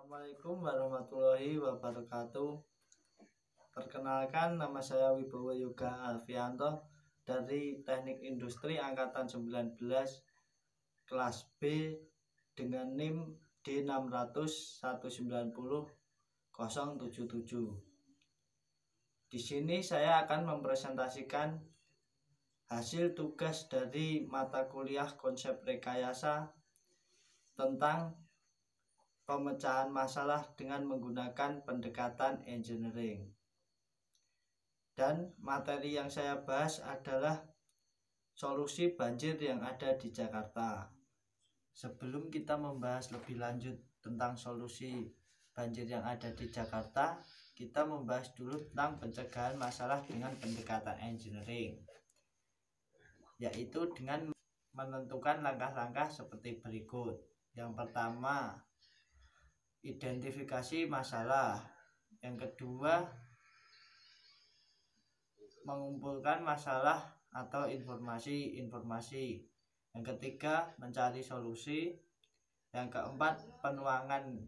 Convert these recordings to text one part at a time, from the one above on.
Assalamualaikum warahmatullahi wabarakatuh. Perkenalkan, nama saya Wibowo Yoga Alfianto dari Teknik Industri Angkatan 19 kelas B dengan NIM D600190077. Di sini saya akan mempresentasikan hasil tugas dari mata kuliah konsep rekayasa tentang pemecahan masalah dengan menggunakan pendekatan engineering. Dan materi yang saya bahas adalah solusi banjir yang ada di Jakarta. Sebelum kita membahas lebih lanjut tentang solusi banjir yang ada di Jakarta, kita membahas dulu tentang pencegahan masalah dengan pendekatan engineering, yaitu dengan menentukan langkah-langkah seperti berikut. Yang pertama, identifikasi masalah. Yang kedua, mengumpulkan masalah atau informasi. Yang ketiga, mencari solusi. Yang keempat, penuangan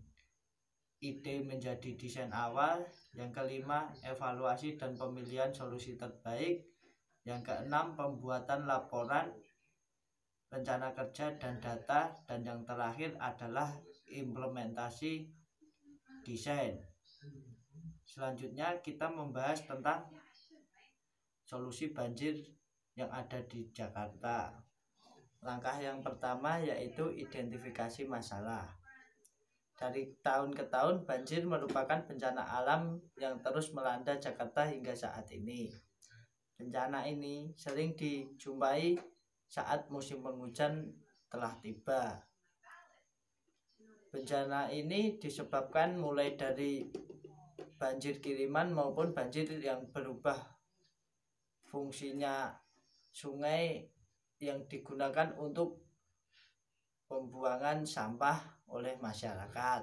ide menjadi desain awal. Yang kelima, evaluasi dan pemilihan solusi terbaik. Yang keenam, pembuatan laporan, rencana kerja dan data. Dan yang terakhir adalah implementasi desain. Selanjutnya kita membahas tentang solusi banjir yang ada di Jakarta. Langkah yang pertama yaitu identifikasi masalah. Dari tahun ke tahun, banjir merupakan bencana alam yang terus melanda Jakarta hingga saat ini. Bencana ini sering dijumpai saat musim penghujan telah tiba. Bencana ini disebabkan mulai dari banjir kiriman maupun banjir yang berubah fungsinya sungai yang digunakan untuk pembuangan sampah oleh masyarakat.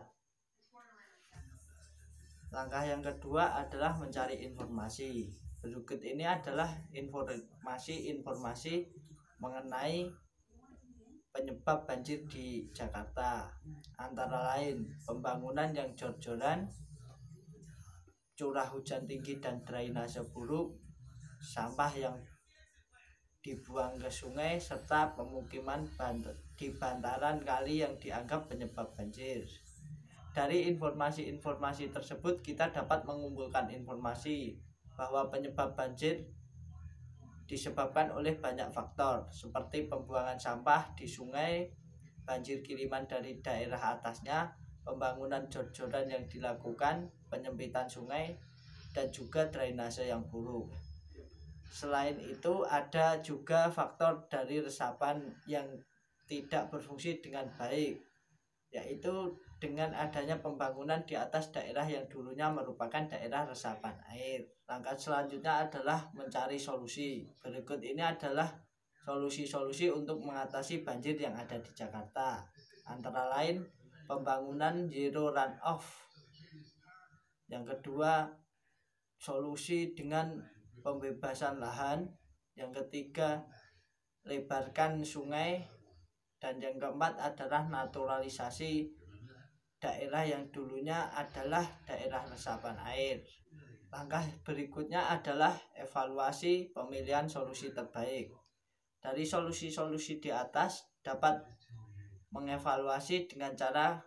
Langkah yang kedua adalah mencari informasi. Berikut ini adalah informasi mengenai penyebab banjir di Jakarta, antara lain pembangunan yang jor-joran, curah hujan tinggi dan drainase buruk, sampah yang dibuang ke sungai, serta pemukiman di bantaran kali yang dianggap penyebab banjir. Dari informasi tersebut kita dapat mengumpulkan informasi bahwa penyebab banjir disebabkan oleh banyak faktor seperti pembuangan sampah di sungai, banjir kiriman dari daerah atasnya, pembangunan jor-joran yang dilakukan, penyempitan sungai, dan juga drainase yang buruk. Selain itu ada juga faktor dari resapan yang tidak berfungsi dengan baik, yaitu dengan adanya pembangunan di atas daerah yang dulunya merupakan daerah resapan air. Langkah selanjutnya adalah mencari solusi. Berikut ini adalah solusi-solusi untuk mengatasi banjir yang ada di Jakarta. Antara lain pembangunan zero runoff. Yang kedua, solusi dengan pembebasan lahan. Yang ketiga, lebarkan sungai. Dan yang keempat adalah naturalisasi daerah yang dulunya adalah daerah resapan air. Langkah berikutnya adalah evaluasi pemilihan solusi terbaik. Dari solusi-solusi di atas dapat mengevaluasi dengan cara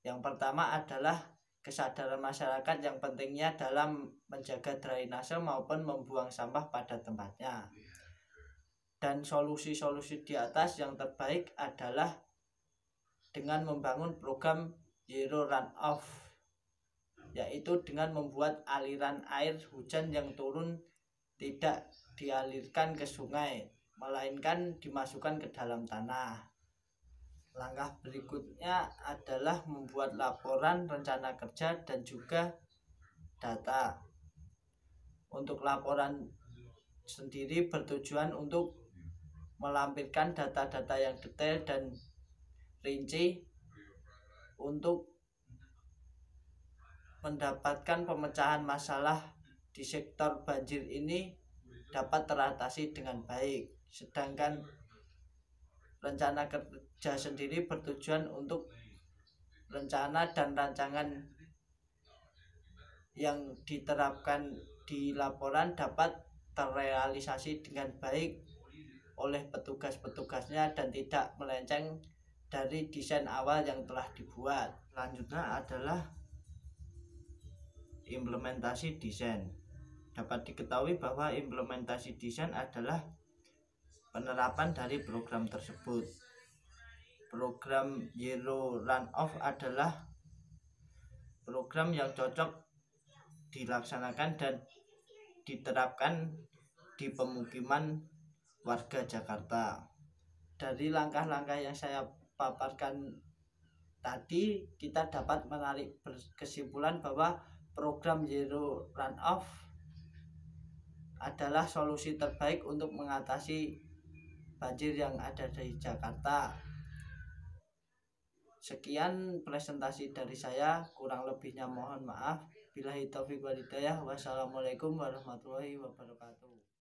yang pertama adalah kesadaran masyarakat yang pentingnya dalam menjaga drainase maupun membuang sampah pada tempatnya. Dan solusi-solusi di atas yang terbaik adalah dengan membangun program zero runoff, yaitu dengan membuat aliran air hujan yang turun tidak dialirkan ke sungai, melainkan dimasukkan ke dalam tanah. Langkah berikutnya adalah membuat laporan rencana kerja dan juga data. Untuk laporan sendiri bertujuan untuk melampirkan data-data yang detail dan rinci untuk mendapatkan pemecahan masalah di sektor banjir ini dapat teratasi dengan baik. Sedangkan rencana kerja sendiri bertujuan untuk rencana dan rancangan yang diterapkan di laporan dapat terrealisasi dengan baik oleh petugas-petugasnya dan tidak melenceng dari desain awal yang telah dibuat. Selanjutnya adalah implementasi desain. Dapat diketahui bahwa implementasi desain adalah penerapan dari program tersebut. Program Zero Runoff adalah program yang cocok dilaksanakan dan diterapkan di pemukiman warga Jakarta. Dari langkah-langkah yang saya paparkan tadi, kita dapat menarik kesimpulan bahwa program Zero Runoff adalah solusi terbaik untuk mengatasi banjir yang ada di Jakarta. Sekian presentasi dari saya, kurang lebihnya mohon maaf. Billahi taufiq wal hidayah. Wassalamualaikum warahmatullahi wabarakatuh.